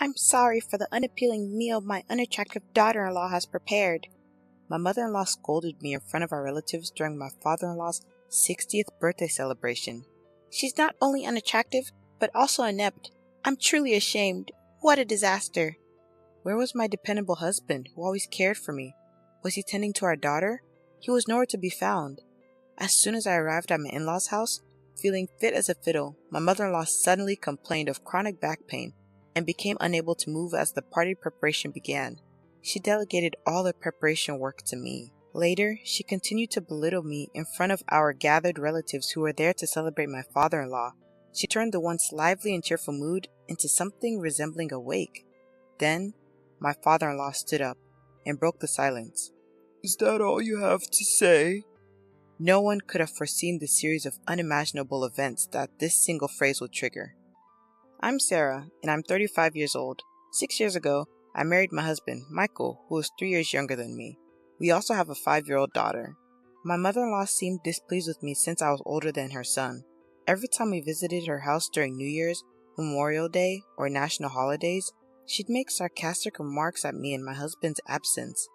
I'm sorry for the unappealing meal my unattractive daughter-in-law has prepared. My mother-in-law scolded me in front of our relatives during my father-in-law's 60th birthday celebration. She's not only unattractive, but also inept. I'm truly ashamed. What a disaster. Where was my dependable husband, who always cared for me? Was he tending to our daughter? He was nowhere to be found. As soon as I arrived at my in-laws' house, feeling fit as a fiddle, my mother-in-law suddenly complained of chronic back pain and became unable to move as the party preparation began. She delegated all the preparation work to me. Later, she continued to belittle me in front of our gathered relatives who were there to celebrate my father-in-law. She turned the once lively and cheerful mood into something resembling a wake. Then, my father-in-law stood up and broke the silence. Is that all you have to say? No one could have foreseen the series of unimaginable events that this single phrase would trigger. I'm Sarah, and I'm 35 years old. 6 years ago, I married my husband, Michael, who is 3 years younger than me. We also have a 5-year-old daughter. My mother-in-law seemed displeased with me since I was older than her son. Every time we visited her house during New Year's, Memorial Day, or national holidays, she'd make sarcastic remarks at me in my husband's absence.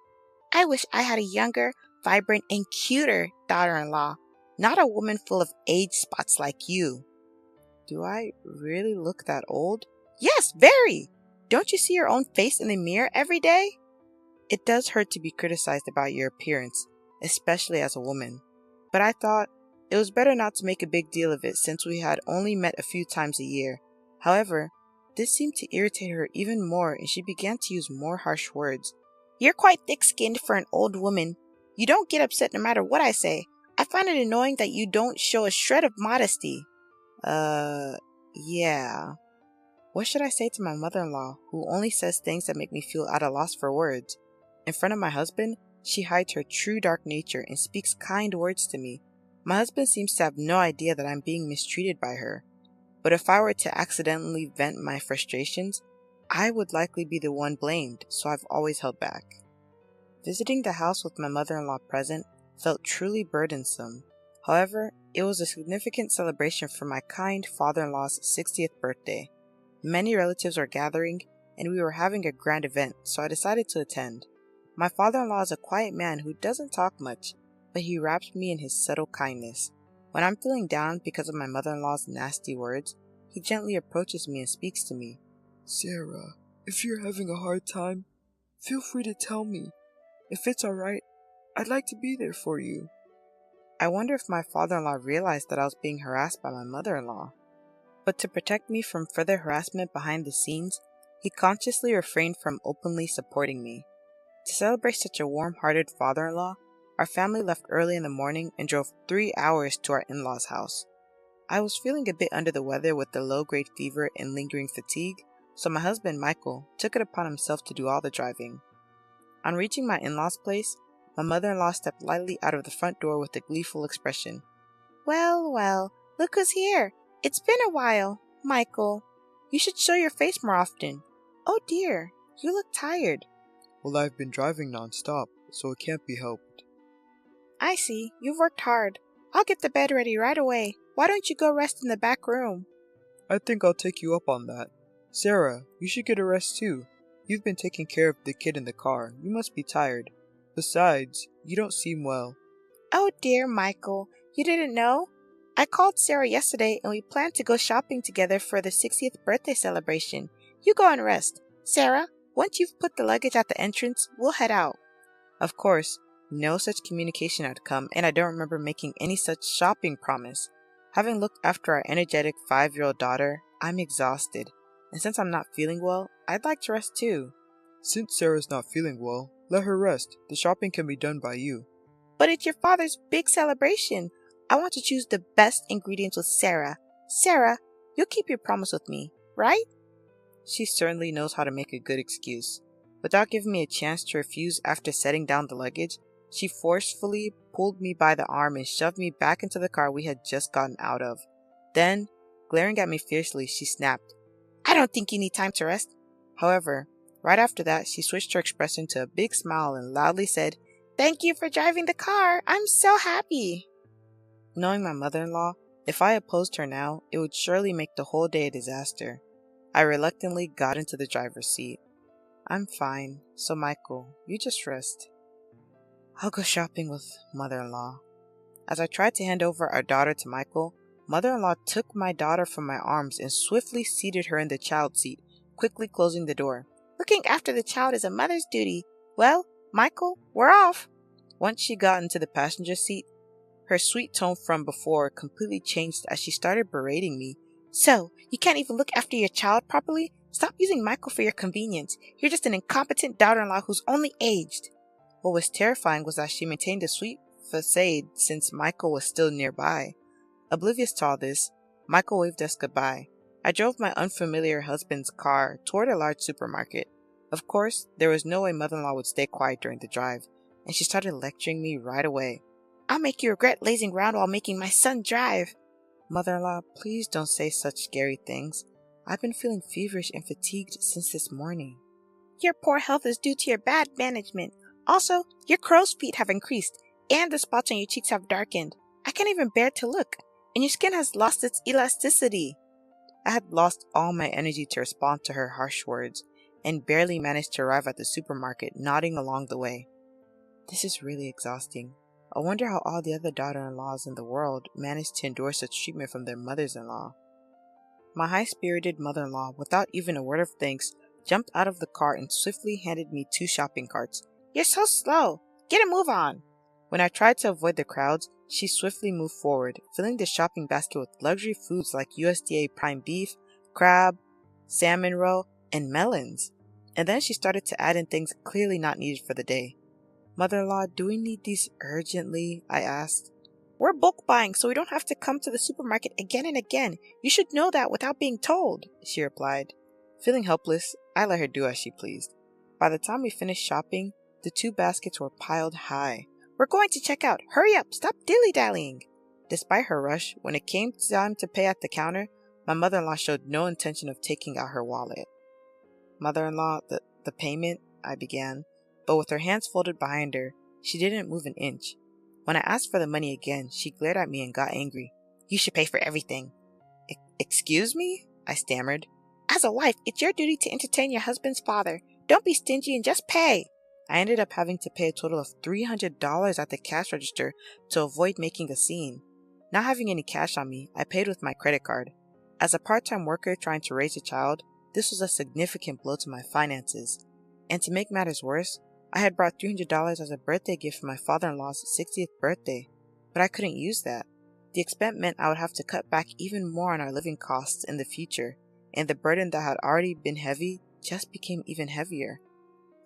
I wish I had a younger, vibrant, and cuter daughter-in-law, not a woman full of age spots like you. Do I really look that old? Yes, very! Don't you see your own face in the mirror every day? It does hurt to be criticized about your appearance, especially as a woman. But I thought it was better not to make a big deal of it since we had only met a few times a year. However, this seemed to irritate her even more and she began to use more harsh words. You're quite thick-skinned for an old woman. You don't get upset no matter what I say. I find it annoying that you don't show a shred of modesty. Yeah. What should I say to my mother-in-law, who only says things that make me feel at a loss for words? In front of my husband, she hides her true dark nature and speaks kind words to me. My husband seems to have no idea that I'm being mistreated by her. But if I were to accidentally vent my frustrations, I would likely be the one blamed, so I've always held back. Visiting the house with my mother-in-law present felt truly burdensome. However, it was a significant celebration for my kind father-in-law's 60th birthday. Many relatives were gathering, and we were having a grand event, so I decided to attend. My father-in-law is a quiet man who doesn't talk much, but he wraps me in his subtle kindness. When I'm feeling down because of my mother-in-law's nasty words, he gently approaches me and speaks to me. Sarah, if you're having a hard time, feel free to tell me. If it's alright, I'd like to be there for you. I wonder if my father-in-law realized that I was being harassed by my mother-in-law. But to protect me from further harassment behind the scenes, he consciously refrained from openly supporting me. To celebrate such a warm-hearted father-in-law, our family left early in the morning and drove 3 hours to our in-laws' house. I was feeling a bit under the weather with the low-grade fever and lingering fatigue, so my husband Michael took it upon himself to do all the driving. On reaching my in-laws' place, my mother-in-law stepped lightly out of the front door with a gleeful expression. Well, well, look who's here. It's been a while, Michael. You should show your face more often. Oh dear, you look tired. Well, I've been driving non-stop, so it can't be helped. I see, you've worked hard. I'll get the bed ready right away. Why don't you go rest in the back room? I think I'll take you up on that. Sarah, you should get a rest too. You've been taking care of the kid in the car. You must be tired. Besides, you don't seem well. Oh dear, Michael, you didn't know? I called Sarah yesterday and we planned to go shopping together for the 60th birthday celebration. You go and rest. Sarah, once you've put the luggage at the entrance, we'll head out. Of course, no such communication had come, and I don't remember making any such shopping promise. Having looked after our energetic 5-year-old daughter, I'm exhausted. And since I'm not feeling well, I'd like to rest too. Since Sarah's not feeling well, let her rest. The shopping can be done by you. But it's your father's big celebration. I want to choose the best ingredients with Sarah. Sarah, you'll keep your promise with me, right? She certainly knows how to make a good excuse. Without giving me a chance to refuse after setting down the luggage, she forcefully pulled me by the arm and shoved me back into the car we had just gotten out of. Then, glaring at me fiercely, she snapped, I don't think you need time to rest. However, right after that, she switched her expression to a big smile and loudly said, Thank you for driving the car. I'm so happy. Knowing my mother-in-law, if I opposed her now, it would surely make the whole day a disaster. I reluctantly got into the driver's seat. I'm fine, so Michael, you just rest. I'll go shopping with mother-in-law. As I tried to hand over our daughter to Michael, mother-in-law took my daughter from my arms and swiftly seated her in the child seat, quickly closing the door. Looking after the child is a mother's duty. Well, Michael, we're off. Once she got into the passenger seat, her sweet tone from before completely changed as she started berating me. So, you can't even look after your child properly? Stop using Michael for your convenience. You're just an incompetent daughter-in-law who's only aged. What was terrifying was that she maintained a sweet facade since Michael was still nearby. Oblivious to all this, Michael waved us goodbye. I drove my unfamiliar husband's car toward a large supermarket. Of course, there was no way mother-in-law would stay quiet during the drive, and she started lecturing me right away. I'll make you regret lazing around while making my son drive. Mother-in-law, please don't say such scary things. I've been feeling feverish and fatigued since this morning. Your poor health is due to your bad management. Also, your crow's feet have increased, and the spots on your cheeks have darkened. I can't even bear to look, and your skin has lost its elasticity. I had lost all my energy to respond to her harsh words, and barely managed to arrive at the supermarket, nodding along the way. This is really exhausting. I wonder how all the other daughter-in-laws in the world manage to endure such treatment from their mothers-in-law. My high-spirited mother-in-law, without even a word of thanks, jumped out of the car and swiftly handed me 2 shopping carts. You're so slow. Get a move on. When I tried to avoid the crowds, she swiftly moved forward, filling the shopping basket with luxury foods like USDA prime beef, crab, salmon roe, and melons. And then she started to add in things clearly not needed for the day. Mother-in-law, do we need these urgently? I asked. We're bulk buying, so we don't have to come to the supermarket again and again. You should know that without being told, she replied. Feeling helpless, I let her do as she pleased. By the time we finished shopping, the 2 baskets were piled high. We're going to check out. Hurry up, stop dilly-dallying. Despite her rush, when it came time to pay at the counter, my mother-in-law showed no intention of taking out her wallet. Mother-in-law, the payment, I began. But with her hands folded behind her, she didn't move an inch. When I asked for the money again, she glared at me and got angry. You should pay for everything. Excuse me? I stammered. As a wife, it's your duty to entertain your husband's father. Don't be stingy and just pay. I ended up having to pay a total of $300 at the cash register to avoid making a scene. Not having any cash on me, I paid with my credit card. As a part-time worker trying to raise a child, this was a significant blow to my finances. And to make matters worse, I had brought $300 as a birthday gift for my father-in-law's 60th birthday, but I couldn't use that. The expense meant I would have to cut back even more on our living costs in the future, and the burden that had already been heavy just became even heavier.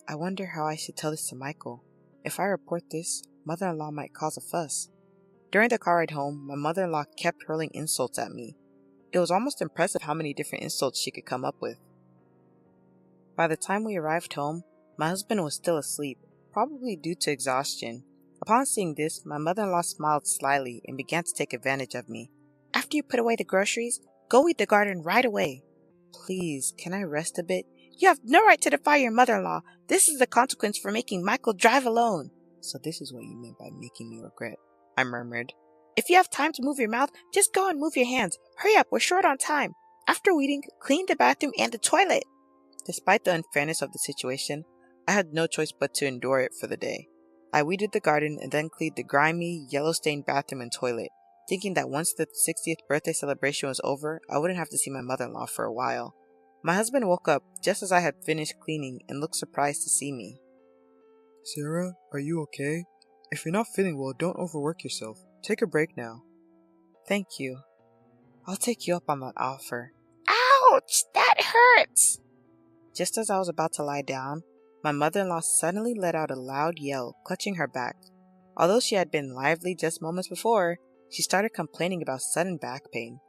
I wonder how I should tell this to Michael. If I report this, mother-in-law might cause a fuss. During the car ride home, my mother-in-law kept hurling insults at me. It was almost impressive how many different insults she could come up with. By the time we arrived home, my husband was still asleep, probably due to exhaustion. Upon seeing this, my mother-in-law smiled slyly and began to take advantage of me. After you put away the groceries, go weed the garden right away. Please, can I rest a bit? You have no right to defy your mother-in-law. This is the consequence for making Michael drive alone. So this is what you meant by making me regret, I murmured. If you have time to move your mouth, just go and move your hands. Hurry up, we're short on time. After weeding, clean the bathroom and the toilet. Despite the unfairness of the situation, I had no choice but to endure it for the day. I weeded the garden and then cleaned the grimy, yellow-stained bathroom and toilet, thinking that once the 60th birthday celebration was over, I wouldn't have to see my mother-in-law for a while. My husband woke up just as I had finished cleaning and looked surprised to see me. Sarah, are you okay? If you're not feeling well, don't overwork yourself. Take a break now. Thank you. I'll take you up on that offer. Ouch! That hurts! Just as I was about to lie down, my mother-in-law suddenly let out a loud yell, clutching her back. Although she had been lively just moments before, she started complaining about sudden back pain.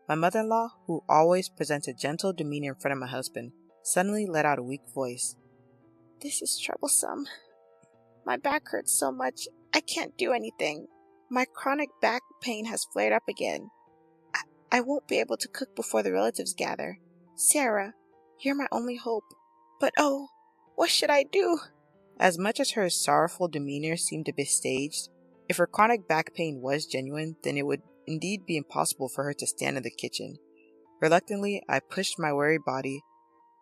My mother-in-law, who always presents a gentle demeanor in front of my husband, suddenly let out a weak voice. This is troublesome. My back hurts so much, I can't do anything. My chronic back pain has flared up again. I won't be able to cook before the relatives gather. Sarah, you're my only hope. But oh, what should I do? As much as her sorrowful demeanor seemed to be staged, if her chronic back pain was genuine, then it would indeed be impossible for her to stand in the kitchen. Reluctantly, I pushed my weary body,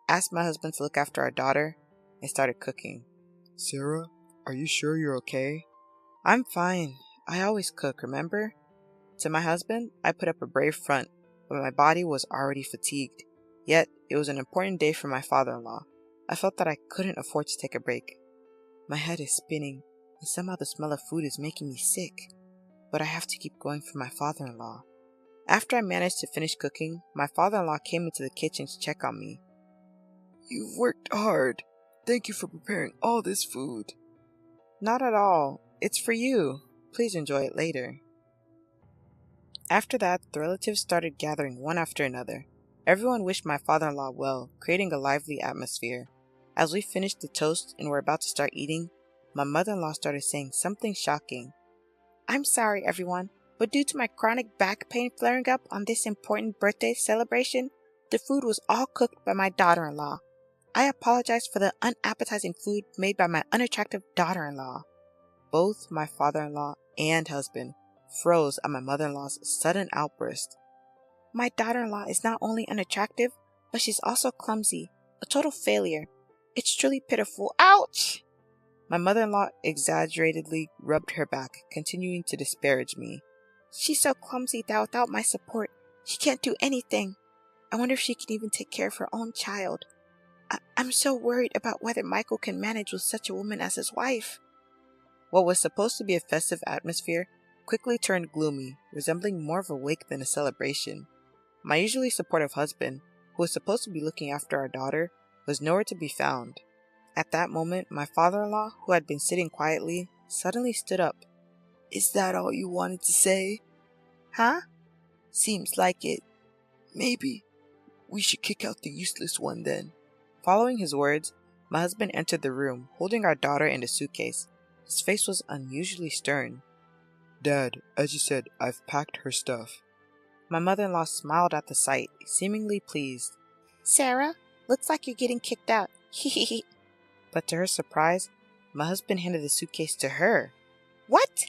asked my husband to look after our daughter, and started cooking. Sarah, are you sure you're okay? I'm fine. I always cook, remember? To my husband, I put up a brave front, but my body was already fatigued. Yet, it was an important day for my father-in-law. I felt that I couldn't afford to take a break. My head is spinning, and somehow the smell of food is making me sick. But I have to keep going for my father-in-law. After I managed to finish cooking, my father-in-law came into the kitchen to check on me. You've worked hard. Thank you for preparing all this food. Not at all. It's for you. Please enjoy it later. After that, the relatives started gathering one after another. Everyone wished my father-in-law well, creating a lively atmosphere. As we finished the toast and were about to start eating, my mother-in-law started saying something shocking. I'm sorry, everyone, but due to my chronic back pain flaring up on this important birthday celebration, the food was all cooked by my daughter-in-law. I apologize for the unappetizing food made by my unattractive daughter-in-law. Both my father-in-law and husband froze at my mother-in-law's sudden outburst. My daughter-in-law is not only unattractive, but she's also clumsy, a total failure. It's truly pitiful. Ouch! My mother-in-law exaggeratedly rubbed her back, continuing to disparage me. She's so clumsy that without my support, she can't do anything. I wonder if she can even take care of her own child. I'm so worried about whether Michael can manage with such a woman as his wife. What was supposed to be a festive atmosphere quickly turned gloomy, resembling more of a wake than a celebration. My usually supportive husband, who was supposed to be looking after our daughter, was nowhere to be found. At that moment, my father-in-law, who had been sitting quietly, suddenly stood up. Is that all you wanted to say? Huh? Seems like it. Maybe we should kick out the useless one then. Following his words, my husband entered the room, holding our daughter in a suitcase. His face was unusually stern. Dad, as you said, I've packed her stuff. My mother-in-law smiled at the sight, seemingly pleased. Sarah, looks like you're getting kicked out. Hehehe. But to her surprise, my husband handed the suitcase to her. What?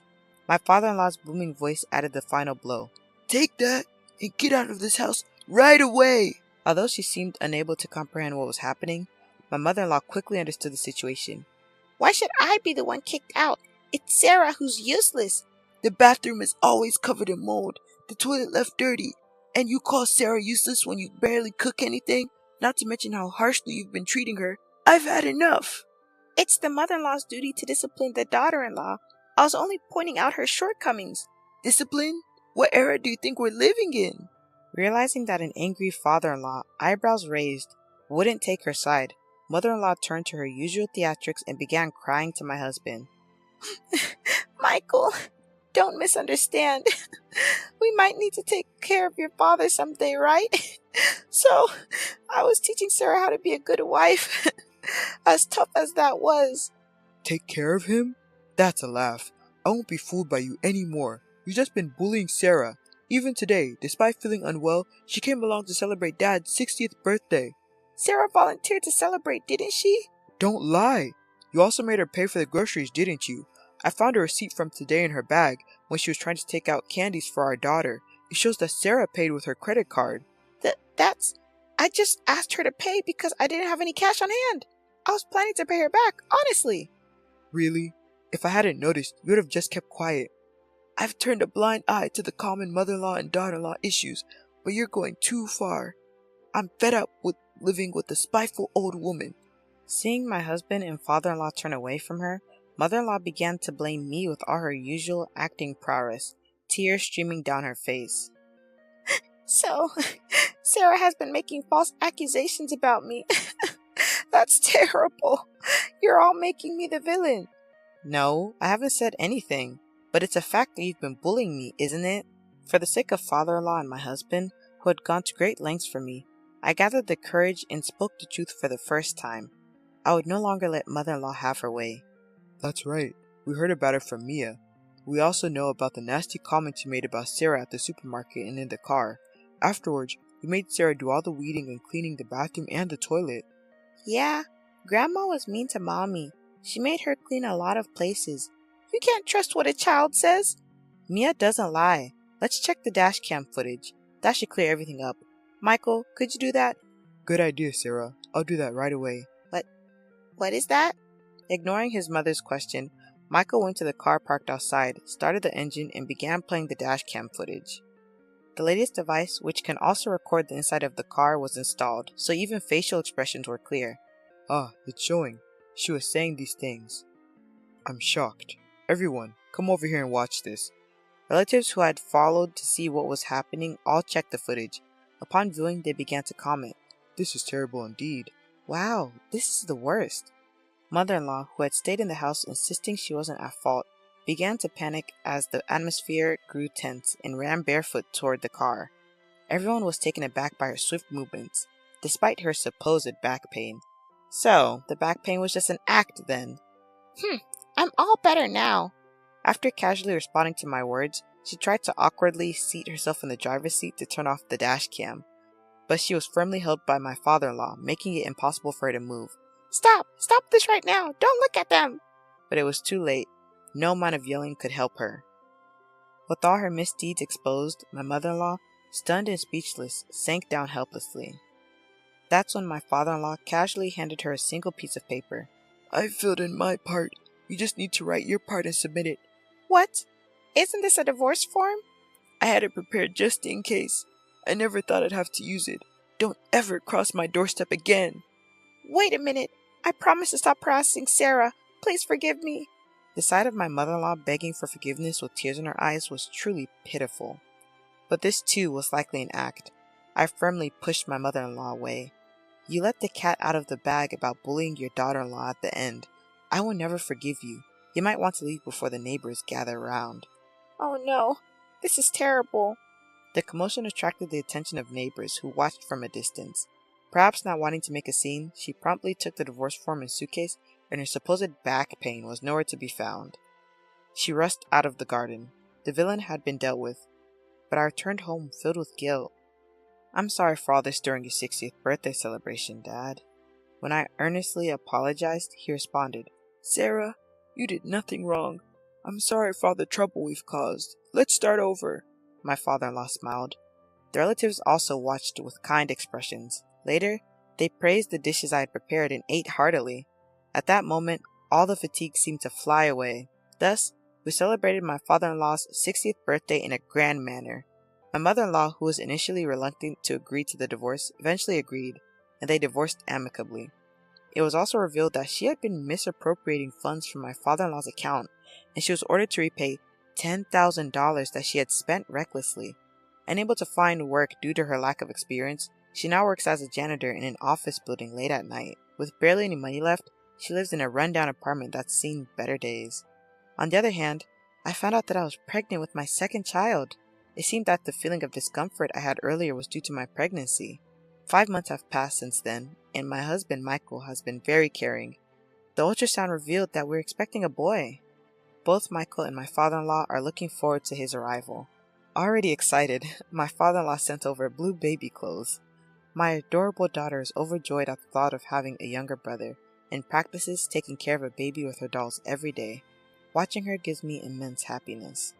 My father-in-law's booming voice added the final blow. Take that and get out of this house right away! Although she seemed unable to comprehend what was happening, my mother-in-law quickly understood the situation. Why should I be the one kicked out? It's Sarah who's useless. The bathroom is always covered in mold, the toilet left dirty, and you call Sarah useless when you barely cook anything? Not to mention how harshly you've been treating her. I've had enough. It's the mother-in-law's duty to discipline the daughter-in-law. I was only pointing out her shortcomings. Discipline? What era do you think we're living in? Realizing that an angry father-in-law, eyebrows raised, wouldn't take her side, mother-in-law turned to her usual theatrics and began crying to my husband. Michael, don't misunderstand. We might need to take care of your father someday, right? So, I was teaching Sarah how to be a good wife. As tough as that was. Take care of him? That's a laugh. I won't be fooled by you anymore. You've just been bullying Sarah. Even today, despite feeling unwell, she came along to celebrate Dad's 60th birthday. Sarah volunteered to celebrate, didn't she? Don't lie. You also made her pay for the groceries, didn't you? I found a receipt from today in her bag when she was trying to take out candies for our daughter. It shows that Sarah paid with her credit card. I just asked her to pay because I didn't have any cash on hand. I was planning to pay her back, honestly. Really? If I hadn't noticed, you would have just kept quiet. I've turned a blind eye to the common mother-in-law and daughter-in-law issues, but you're going too far. I'm fed up with living with a spiteful old woman. Seeing my husband and father-in-law turn away from her, mother-in-law began to blame me with all her usual acting prowess, tears streaming down her face. So, Sarah has been making false accusations about me. That's terrible. You're all making me the villain. No, I haven't said anything, but it's a fact that you've been bullying me, isn't it? For the sake of father-in-law and my husband, who had gone to great lengths for me, I gathered the courage and spoke the truth for the first time. I would no longer let mother-in-law have her way. That's right. We heard about it from Mia. We also know about the nasty comments you made about Sarah at the supermarket and in the car. Afterwards, you made Sarah do all the weeding and cleaning the bathroom and the toilet. Yeah, Grandma was mean to Mommy. She made her clean a lot of places. You can't trust what a child says. Mia doesn't lie. Let's check the dash cam footage. That should clear everything up. Michael, could you do that? Good idea, Sarah. I'll do that right away. What is that? Ignoring his mother's question, Michael went to the car parked outside, started the engine, and began playing the dash cam footage. The latest device, which can also record the inside of the car, was installed, so even facial expressions were clear. Ah, it's showing. She was saying these things. I'm shocked. Everyone, come over here and watch this. Relatives who had followed to see what was happening all checked the footage. Upon viewing, they began to comment. This is terrible indeed. Wow, this is the worst. Mother-in-law, who had stayed in the house insisting she wasn't at fault, began to panic as the atmosphere grew tense and ran barefoot toward the car. Everyone was taken aback by her swift movements, despite her supposed back pain. So, the back pain was just an act then. I'm all better now. After casually responding to my words, she tried to awkwardly seat herself in the driver's seat to turn off the dash cam, but she was firmly held by my father-in-law, making it impossible for her to move. Stop this right now. Don't look at them. But it was too late. No amount of yelling could help her. With all her misdeeds exposed, my mother-in-law, stunned and speechless, sank down helplessly. That's when my father-in-law casually handed her a single piece of paper. I filled in my part. You just need to write your part and submit it. What? Isn't this a divorce form? I had it prepared just in case. I never thought I'd have to use it. Don't ever cross my doorstep again. Wait a minute. I promise to stop harassing Sarah. Please forgive me. The sight of my mother-in-law begging for forgiveness with tears in her eyes was truly pitiful. But this too was likely an act. I firmly pushed my mother-in-law away. You let the cat out of the bag about bullying your daughter-in-law at the end. I will never forgive you. You might want to leave before the neighbors gather around. Oh no. This is terrible. The commotion attracted the attention of neighbors who watched from a distance. Perhaps not wanting to make a scene, she promptly took the divorce form and suitcase, and her supposed back pain was nowhere to be found. She rushed out of the garden. The villain had been dealt with, but I returned home filled with guilt. I'm sorry for all this during your 60th birthday celebration, Dad. When I earnestly apologized, he responded, Sarah, you did nothing wrong. I'm sorry for all the trouble we've caused. Let's start over. My father-in-law smiled. The relatives also watched with kind expressions. Later, they praised the dishes I had prepared and ate heartily. At that moment, all the fatigue seemed to fly away. Thus, we celebrated my father-in-law's 60th birthday in a grand manner. My mother-in-law, who was initially reluctant to agree to the divorce, eventually agreed, and they divorced amicably. It was also revealed that she had been misappropriating funds from my father-in-law's account, and she was ordered to repay $10,000 that she had spent recklessly. Unable to find work due to her lack of experience, she now works as a janitor in an office building late at night. With barely any money left, she lives in a rundown apartment that's seen better days. On the other hand, I found out that I was pregnant with my second child. It seemed that the feeling of discomfort I had earlier was due to my pregnancy. 5 months have passed since then, and my husband Michael has been very caring. The ultrasound revealed that we're expecting a boy. Both Michael and my father-in-law are looking forward to his arrival. Already excited, my father-in-law sent over blue baby clothes. My adorable daughter is overjoyed at the thought of having a younger brother, and practices taking care of a baby with her dolls every day. Watching her gives me immense happiness.